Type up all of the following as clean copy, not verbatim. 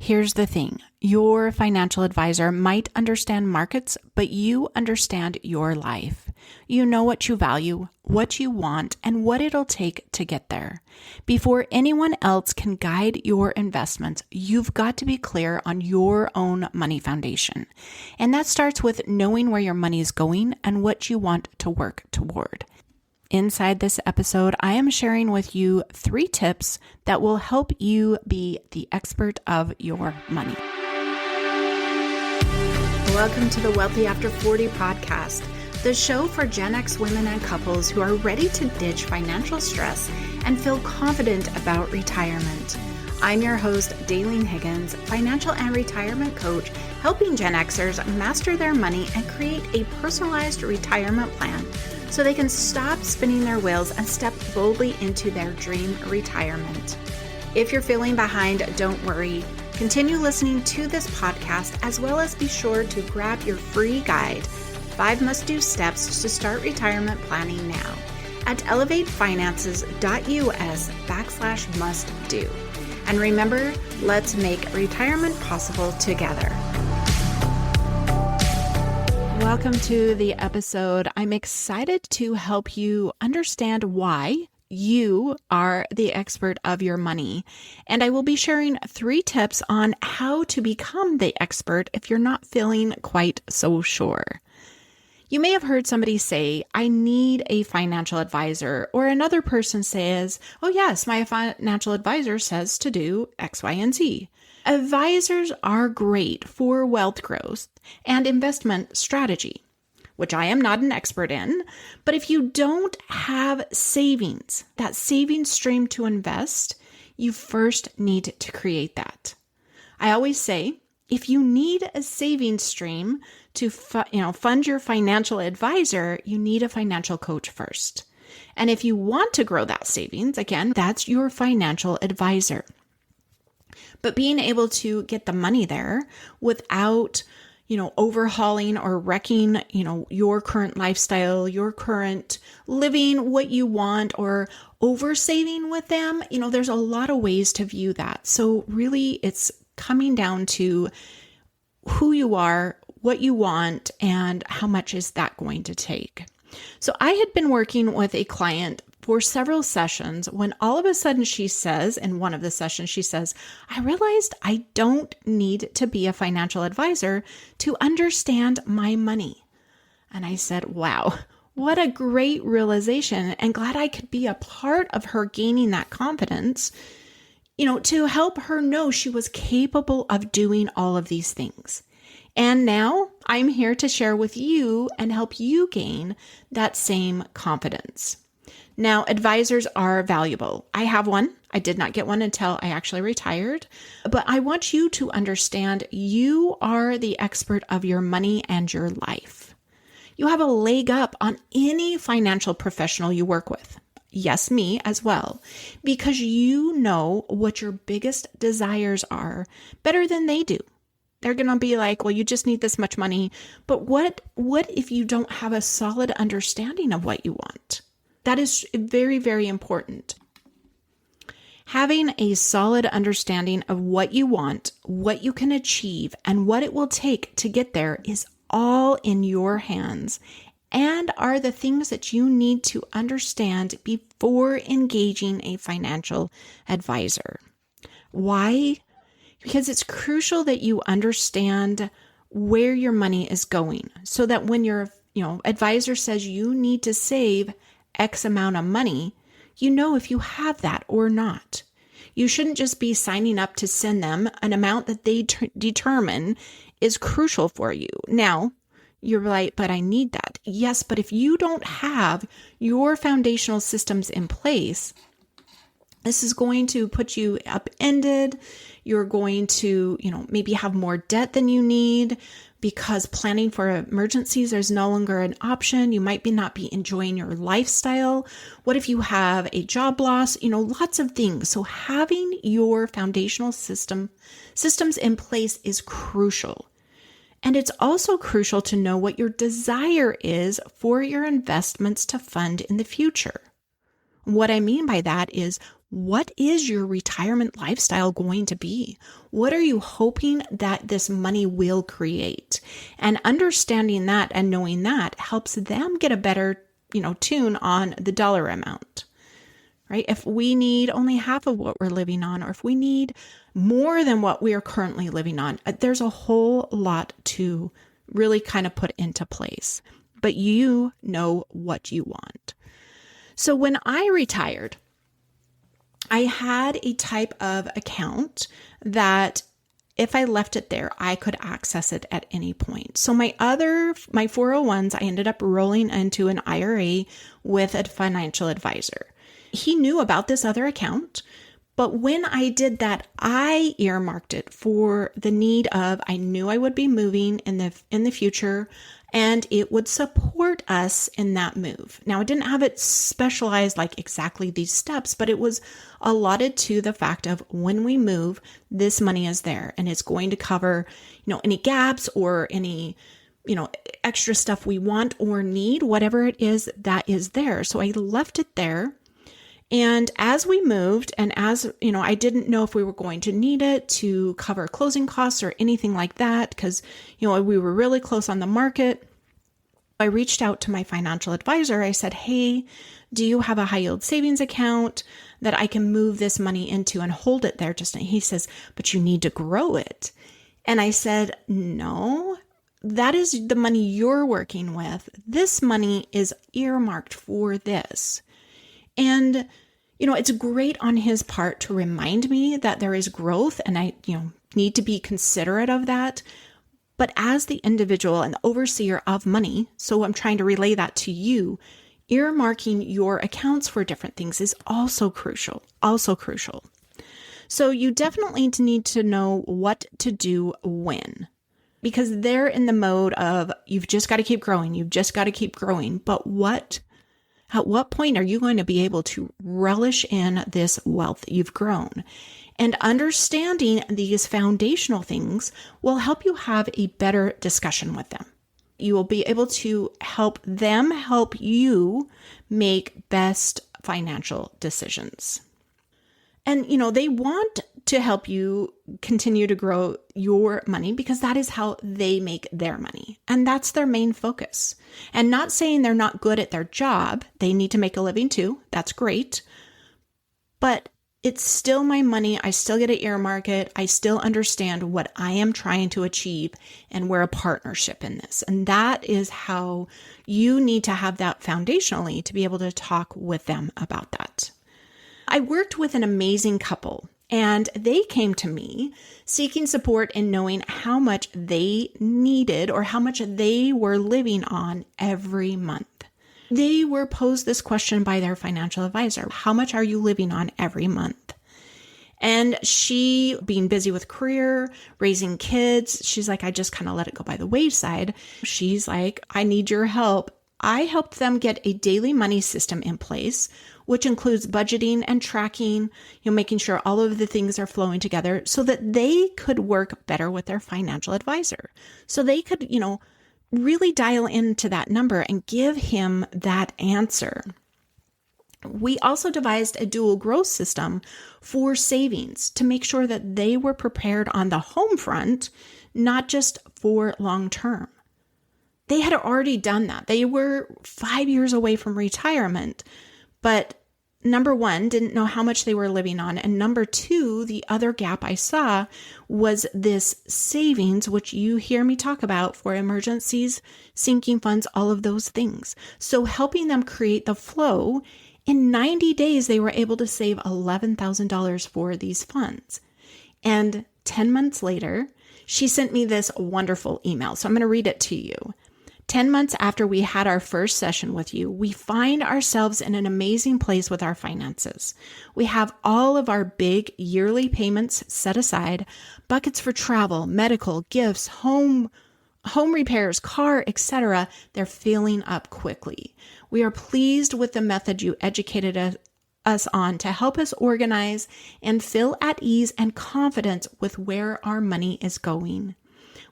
Here's the thing. Your financial advisor might understand markets, but you understand your life. You know what you value, what you want, and what it'll take to get there. Before anyone else can guide your investments, you've got to be clear on your own money foundation. And that starts with knowing where your money is going and what you want to work toward. Inside this episode, I am sharing with you 3 tips that will help you be the expert of your money. Welcome to the Wealthy After 40 podcast, the show for Gen X women and couples who are ready to ditch financial stress and feel confident about retirement. I'm your host, Daylene Higgins, financial and retirement coach, helping Gen Xers master their money and create a personalized retirement plan so they can stop spinning their wheels and step boldly into their dream retirement. If you're feeling behind, don't worry. Continue listening to this podcast, as well as be sure to grab your free guide, 5 must-do steps to start retirement planning now, at elevatefinances.us/must-do. And remember, let's make retirement possible together. Welcome to the episode. I'm excited to help you understand why you are the expert of your money. And I will be sharing 3 tips on how to become the expert if you're not feeling quite so sure. You may have heard somebody say, I need a financial advisor, or another person says, oh yes, my financial advisor says to do X, Y, and Z. Advisors are great for wealth growth and investment strategy, which I am not an expert in. But if you don't have savings, that savings stream to invest, you first need to create that. I always say, if you need a savings stream to fund your financial advisor, you need a financial coach first. And if you want to grow that savings, again, that's your financial advisor. But being able to get the money there without, overhauling or wrecking, your current lifestyle, your current living, what you want, or oversaving with them, there's a lot of ways to view that. So really it's coming down to who you are, what you want, and how much is that going to take. So I had been working with a client for several sessions when all of a sudden she says, in one of the sessions, she says, I realized I don't need to be a financial advisor to understand my money. And I said, wow, what a great realization, and glad I could be a part of her gaining that confidence, to help her know she was capable of doing all of these things. And now I'm here to share with you and help you gain that same confidence. Now, advisors are valuable. I have one. I did not get one until I actually retired, but I want you to understand you are the expert of your money and your life. You have a leg up on any financial professional you work with. Yes, me as well, because you know what your biggest desires are better than they do. They're going to be like, well, you just need this much money. But what if you don't have a solid understanding of what you want? That is very, very important. Having a solid understanding of what you want, what you can achieve, and what it will take to get there is all in your hands, and are the things that you need to understand before engaging a financial advisor. Why? Because it's crucial that you understand where your money is going, so that when your advisor says you need to save X amount of money, you know if you have that or not. You shouldn't just be signing up to send them an amount that they determine is crucial for you. Now, you're like, but I need that. Yes, but if you don't have your foundational systems in place, this is going to put you upended. You're going to, maybe have more debt than you need because planning for emergencies is no longer an option. You might not be enjoying your lifestyle. What if you have a job loss? Lots of things. So having your foundational systems in place is crucial. And it's also crucial to know what your desire is for your investments to fund in the future. What I mean by that is, what is your retirement lifestyle going to be? What are you hoping that this money will create? And understanding that and knowing that helps them get a better, tune on the dollar amount, right? If we need only half of what we're living on, or if we need more than what we are currently living on, there's a whole lot to really kind of put into place, but you know what you want. So when I retired, I had a type of account that if I left it there, I could access it at any point. So my 401s, I ended up rolling into an IRA with a financial advisor. He knew about this other account, but when I did that, I earmarked it for the need of, I knew I would be moving in the future, and it would support us in that move. Now, I didn't have it specialized like exactly these steps, but it was allotted to the fact of when we move, this money is there and it's going to cover, any gaps or any, extra stuff we want or need, whatever it is that is there. So I left it there. And as we moved, and as, I didn't know if we were going to need it to cover closing costs or anything like that, because, we were really close on the market. I reached out to my financial advisor. I said, hey, do you have a high yield savings account that I can move this money into and hold it there? He says, but you need to grow it. And I said, no, that is the money you're working with. This money is earmarked for this. And, it's great on his part to remind me that there is growth and I, need to be considerate of that. But as the individual and the overseer of money, so I'm trying to relay that to you, earmarking your accounts for different things is also crucial. So you definitely need to know what to do when. Because they're in the mode of, you've just got to keep growing. But at what point are you going to be able to relish in this wealth you've grown? And understanding these foundational things will help you have a better discussion with them. You will be able to help them help you make best financial decisions. And, they want to help you continue to grow your money because that is how they make their money. And that's their main focus. And not saying they're not good at their job. They need to make a living too. That's great. But it's still my money. I still get to earmark it. I still understand what I am trying to achieve, and we're a partnership in this. And that is how you need to have that foundationally to be able to talk with them about that. I worked with an amazing couple, and they came to me seeking support in knowing how much they needed or how much they were living on every month. They were posed this question by their financial advisor. How much are you living on every month? And she, being busy with career, raising kids, she's like, I just kind of let it go by the wayside. She's like, I need your help. I helped them get a daily money system in place, which includes budgeting and tracking, making sure all of the things are flowing together so that they could work better with their financial advisor. So they could, really dial into that number and give him that answer. We also devised a dual growth system for savings to make sure that they were prepared on the home front, not just for long term. They had already done that. They were 5 years away from retirement, but number one, didn't know how much they were living on. And number two, the other gap I saw was this savings, which you hear me talk about for emergencies, sinking funds, all of those things. So helping them create the flow, in 90 days, they were able to save $11,000 for these funds. And 10 months later, she sent me this wonderful email. So I'm going to read it to you. 10 months after we had our first session with you, we find ourselves in an amazing place with our finances. We have all of our big yearly payments set aside, buckets for travel, medical, gifts, home repairs, car, etc. They're filling up quickly. We are pleased with the method you educated us on to help us organize and feel at ease and confidence with where our money is going.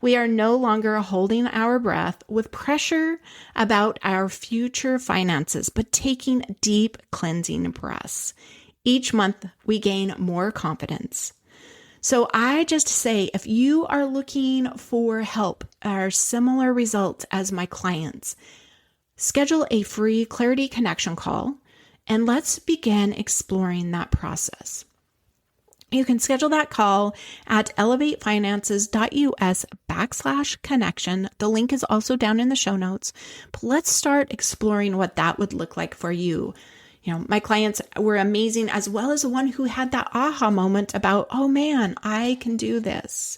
We are no longer holding our breath with pressure about our future finances, but taking deep cleansing breaths. Each month, we gain more confidence. So I just say, if you are looking for help or similar results as my clients, schedule a free Clarity Connection call and let's begin exploring that process. You can schedule that call at elevatefinances.us/connection. The link is also down in the show notes. But let's start exploring what that would look like for you. My clients were amazing, as well as the one who had that aha moment about, oh man, I can do this.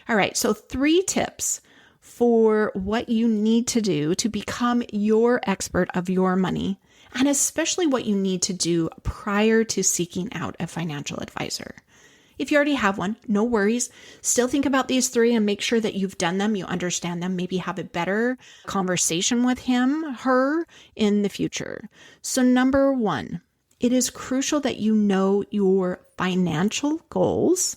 All right, so 3 tips for what you need to do to become your expert of your money, and especially what you need to do prior to seeking out a financial advisor. If you already have one, no worries. Still think about these 3 and make sure that you've done them, you understand them, maybe have a better conversation with him, her in the future. So number 1, it is crucial that you know your financial goals,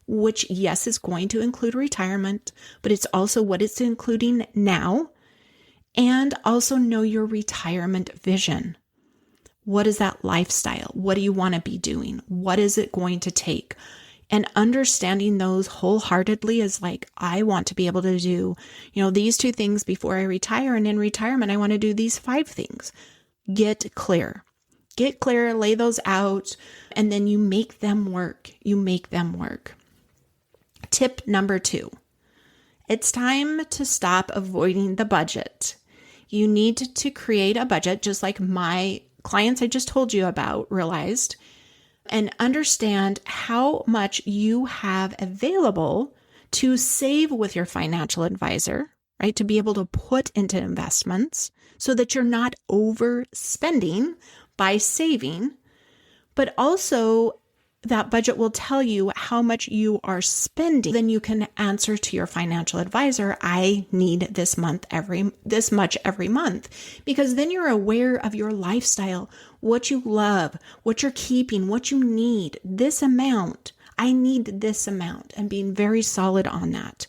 which yes, is going to include retirement, but it's also what it's including now. And also know your retirement vision. What is that lifestyle? What do you want to be doing? What is it going to take? And understanding those wholeheartedly is like, I want to be able to do, these 2 things before I retire. And in retirement, I want to do these 5 things. Get clear, lay those out, and then you make them work. Tip number 2, it's time to stop avoiding the budget. You need to create a budget, just like my clients I just told you about realized, and understand how much you have available to save with your financial advisor, right? To be able to put into investments so that you're not overspending by saving, but also that budget will tell you how much you are spending. Then you can answer to your financial advisor, I need this much every month, because then you're aware of your lifestyle, what you love, what you're keeping, what you need, this amount. I need this amount, and being very solid on that.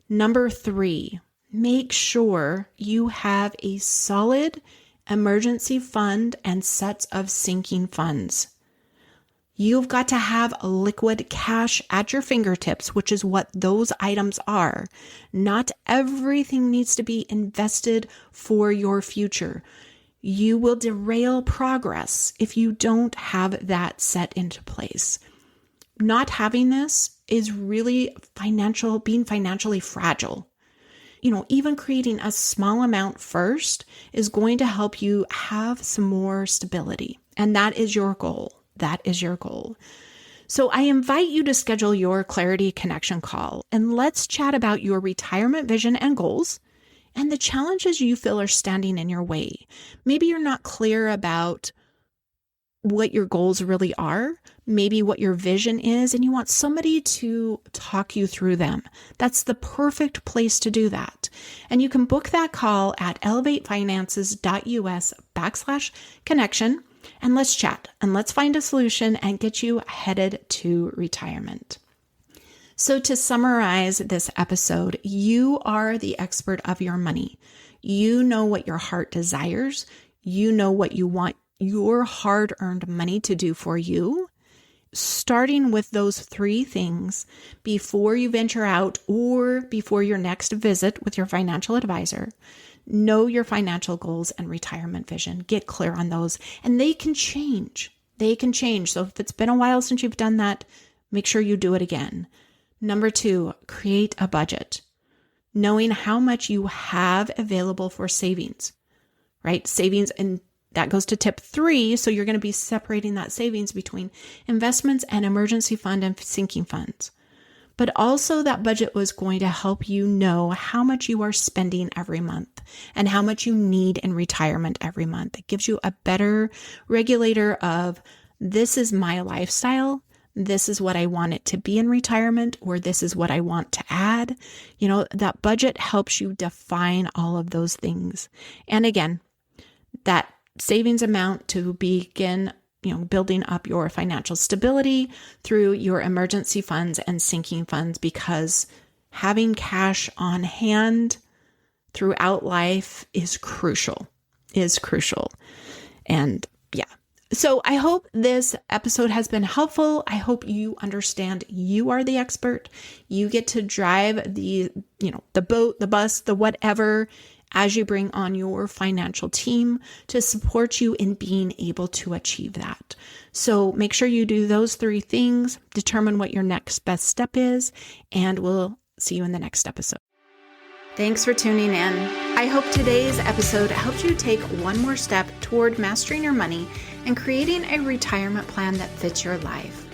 Number 3, make sure you have a solid emergency fund and sets of sinking funds. You've got to have liquid cash at your fingertips, which is what those items are. Not everything needs to be invested for your future. You will derail progress if you don't have that set into place. Not having this is really being financially fragile. Even creating a small amount first is going to help you have some more stability. And that is your goal. So I invite you to schedule your Clarity Connection call, and let's chat about your retirement vision and goals and the challenges you feel are standing in your way. Maybe you're not clear about what your goals really are, maybe what your vision is, and you want somebody to talk you through them. That's the perfect place to do that. And you can book that call at elevatefinances.us/connection. And let's chat and let's find a solution and get you headed to retirement. So to summarize this episode, you are the expert of your money. You know what your heart desires. You know what you want your hard-earned money to do for you. Starting with those 3 things before you venture out or before your next visit with your financial advisor. Know your financial goals and retirement vision. Get clear on those, and they can change. So if it's been a while since you've done that, make sure you do it again. Number 2, create a budget. Knowing how much you have available for savings, right? Savings, and that goes to tip 3. So you're going to be separating that savings between investments and emergency fund and sinking funds. But also that budget was going to help you know how much you are spending every month and how much you need in retirement every month. It gives you a better regulator of, this is my lifestyle, this is what I want it to be in retirement, or this is what I want to add. That budget helps you define all of those things. And again, that savings amount to begin building up your financial stability through your emergency funds and sinking funds, because having cash on hand throughout life is crucial. And So I hope this episode has been helpful. I hope you understand you are the expert. You get to drive the boat, the bus, the whatever, as you bring on your financial team to support you in being able to achieve that. So make sure you do those 3 things, determine what your next best step is, and we'll see you in the next episode. Thanks for tuning in. I hope today's episode helped you take one more step toward mastering your money and creating a retirement plan that fits your life.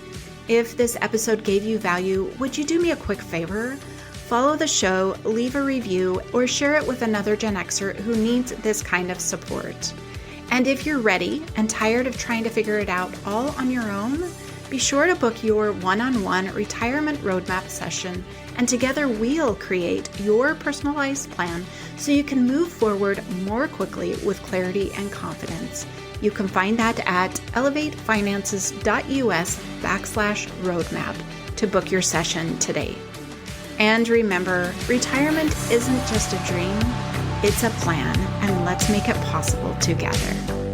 If this episode gave you value, would you do me a quick favor? Follow the show, leave a review, or share it with another Gen Xer who needs this kind of support. And if you're ready and tired of trying to figure it out all on your own, be sure to book your one-on-one retirement roadmap session, and together we'll create your personalized plan so you can move forward more quickly with clarity and confidence. You can find that at elevatefinances.us/roadmap to book your session today. And remember, retirement isn't just a dream, it's a plan, and let's make it possible together.